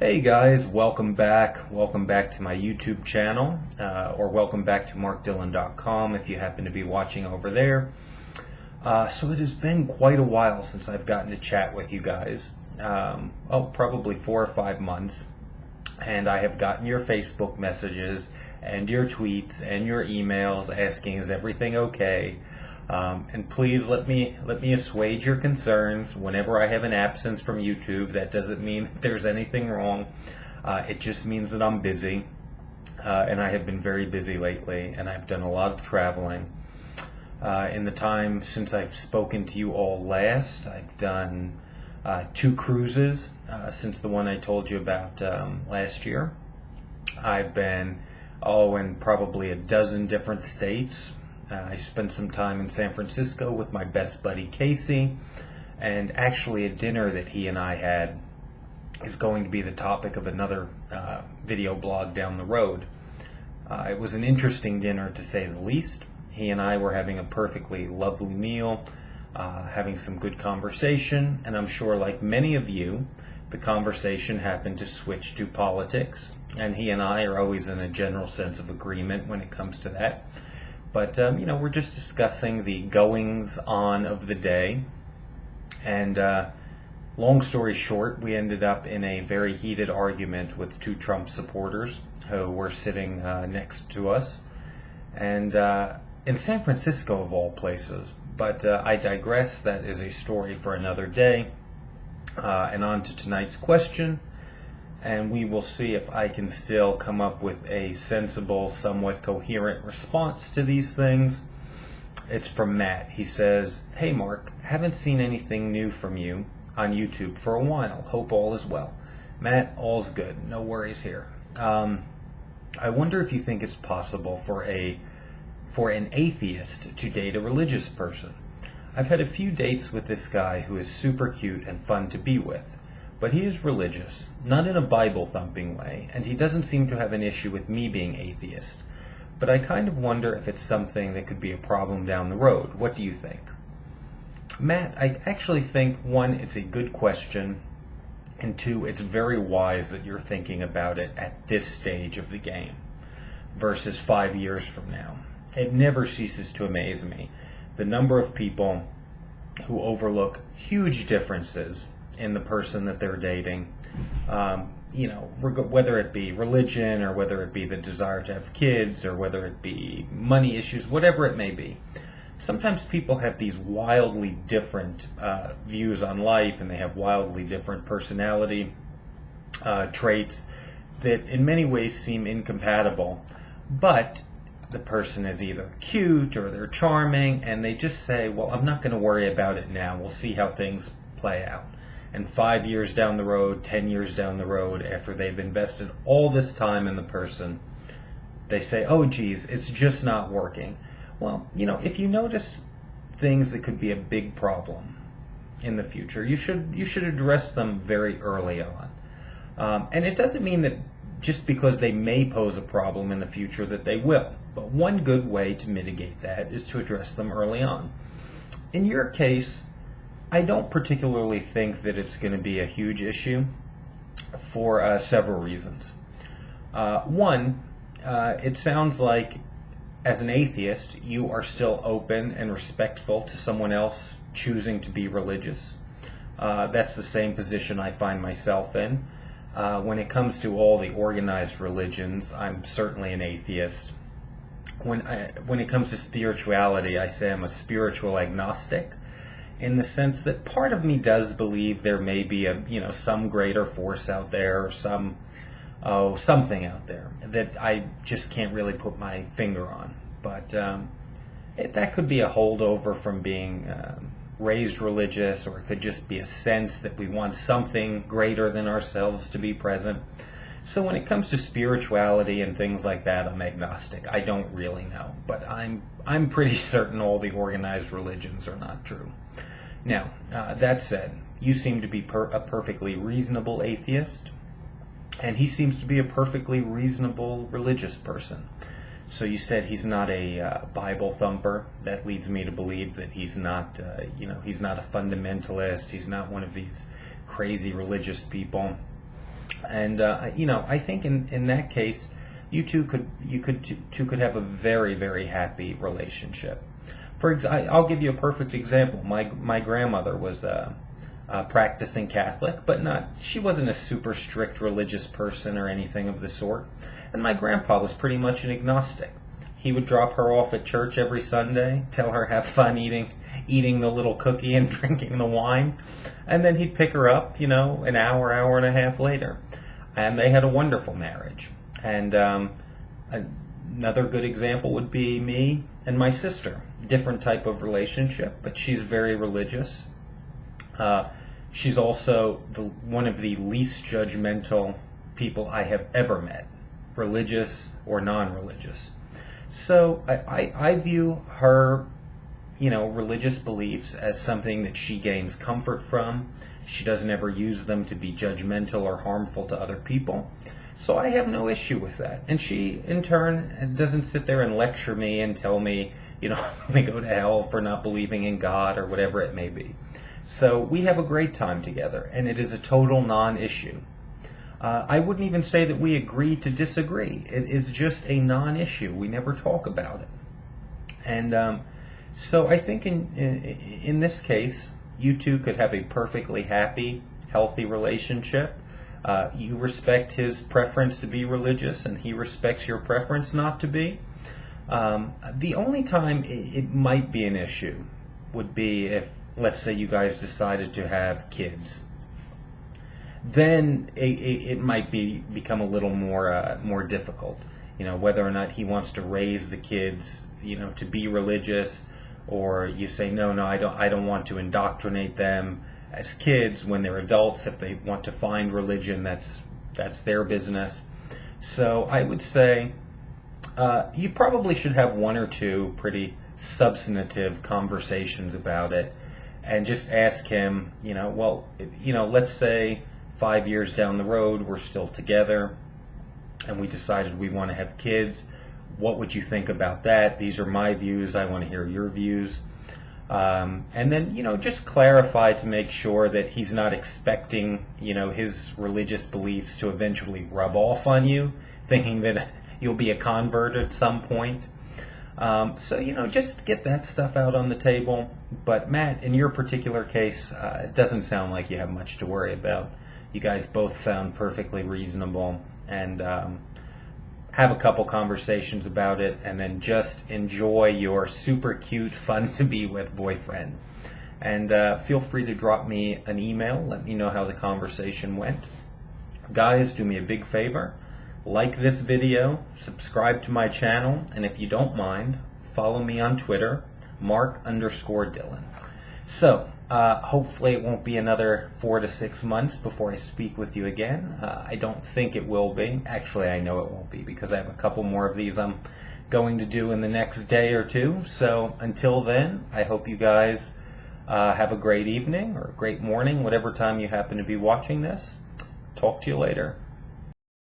Hey guys, welcome back. Welcome back to my YouTube channel, or welcome back to markdillon.com if you happen to be watching over there. So it has been quite a while since I've gotten to chat with you guys. Probably 4 or 5 months. And I have gotten your Facebook messages and your tweets and your emails asking, is everything okay? And please let me assuage your concerns. Whenever I have an absence from YouTube, that doesn't mean that there's anything wrong. It just means that I'm busy, and I have been very busy lately, and I've done a lot of traveling. In the time since I've spoken to you all last, I've done 2 cruises since the one I told you about last year. I've been in probably a dozen different states. I spent some time in San Francisco with my best buddy Casey, and actually a dinner that he and I had is going to be the topic of another video blog down the road. It was an interesting dinner, to say the least. He and I were having a perfectly lovely meal, having some good conversation, and I'm sure, like many of you, the conversation happened to switch to politics, and he and I are always in a general sense of agreement when it comes to that. But, we're just discussing the goings-on of the day. And long story short, we ended up in a very heated argument with 2 Trump supporters who were sitting next to us. And in San Francisco, of all places. But I digress. That is a story for another day. And on to tonight's question. And we will see if I can still come up with a sensible, somewhat coherent response to these things. It's from Matt. He says, "Hey Mark, haven't seen anything new from you on YouTube for a while. Hope all is well." Matt, all's good. No worries here. I wonder if you think it's possible for an atheist to date a religious person. I've had a few dates with this guy who is super cute and fun to be with. But he is religious, not in a Bible-thumping way, and he doesn't seem to have an issue with me being atheist. But I kind of wonder if it's something that could be a problem down the road. What do you think? Matt, I actually think, 1, it's a good question, and 2, it's very wise that you're thinking about it at this stage of the game versus 5 years from now. It never ceases to amaze me the number of people who overlook huge differences in the person that they're dating, whether it be religion or whether it be the desire to have kids or whether it be money issues, whatever it may be. Sometimes people have these wildly different views on life, and they have wildly different personality traits that in many ways seem incompatible, but the person is either cute or they're charming, and they just say, well, I'm not going to worry about it now. We'll see how things play out. And 5 years down the road, 10 years down the road, after they've invested all this time in the person, they say, oh geez, it's just not working. Well, if you notice things that could be a big problem in the future, you should address them very early on. And it doesn't mean that just because they may pose a problem in the future that they will. But one good way to mitigate that is to address them early on. In your case, I don't particularly think that it's going to be a huge issue for several reasons. 1, it sounds like as an atheist, you are still open and respectful to someone else choosing to be religious. That's the same position I find myself in. When it comes to all the organized religions, I'm certainly an atheist. When it comes to spirituality, I say I'm a spiritual agnostic, in the sense that part of me does believe there may be some greater force out there, or something out there that I just can't really put my finger on. But that could be a holdover from being raised religious, or it could just be a sense that we want something greater than ourselves to be present. So when it comes to spirituality and things like that, I'm agnostic. I don't really know, but I'm pretty certain all the organized religions are not true. Now, that said, you seem to be a perfectly reasonable atheist, and he seems to be a perfectly reasonable religious person. So you said he's not a Bible thumper. That leads me to believe that he's not, he's not a fundamentalist. He's not one of these crazy religious people. And I think in that case, you could have a very, very happy relationship. I'll give you a perfect example. My grandmother was a practicing Catholic, but she wasn't a super strict religious person or anything of the sort. And my grandpa was pretty much an agnostic. He would drop her off at church every Sunday, tell her have fun eating the little cookie and drinking the wine, and then he'd pick her up, an hour and a half later. And they had a wonderful marriage. And another good example would be me and my sister. Different type of relationship, but she's very religious. She's also one of the least judgmental people I have ever met, religious or non-religious. So I view her, religious beliefs as something that she gains comfort from. She doesn't ever use them to be judgmental or harmful to other people. So I have no issue with that. And she, in turn, doesn't sit there and lecture me and tell me, I'm going to go to hell for not believing in God or whatever it may be. So we have a great time together, and it is a total non-issue. I wouldn't even say that we agree to disagree. It is just a non-issue. We never talk about it. And so I think in this case, you two could have a perfectly happy, healthy relationship. You respect his preference to be religious, and he respects your preference not to be. The only time it might be an issue would be if, let's say, you guys decided to have kids. Then it might become a little more difficult. Whether or not he wants to raise the kids, to be religious, or you say no, I don't want to indoctrinate them as kids. When they're adults, if they want to find religion, that's their business. So I would say you probably should have one or two pretty substantive conversations about it, and just ask him, let's say 5 years down the road we're still together and we decided we want to have kids. What would you think about that? These are my views. I want to hear your views. And then, just clarify to make sure that he's not expecting, his religious beliefs to eventually rub off on you, thinking that you'll be a convert at some point. So, just get that stuff out on the table. But Matt, in your particular case, it doesn't sound like you have much to worry about. You guys both sound perfectly reasonable, and have a couple conversations about it, and then just enjoy your super cute, fun to be with boyfriend. And feel free to drop me an email. Let me know how the conversation went. Guys, do me a big favor. Like this video, subscribe to my channel, and if you don't mind, follow me on Twitter, Mark_Dillon. So, hopefully it won't be another 4 to 6 months before I speak with you again. I don't think it will be. Actually, I know it won't be, because I have a couple more of these I'm going to do in the next day or two. So until then, I hope you guys have a great evening or a great morning, whatever time you happen to be watching this. Talk to you later.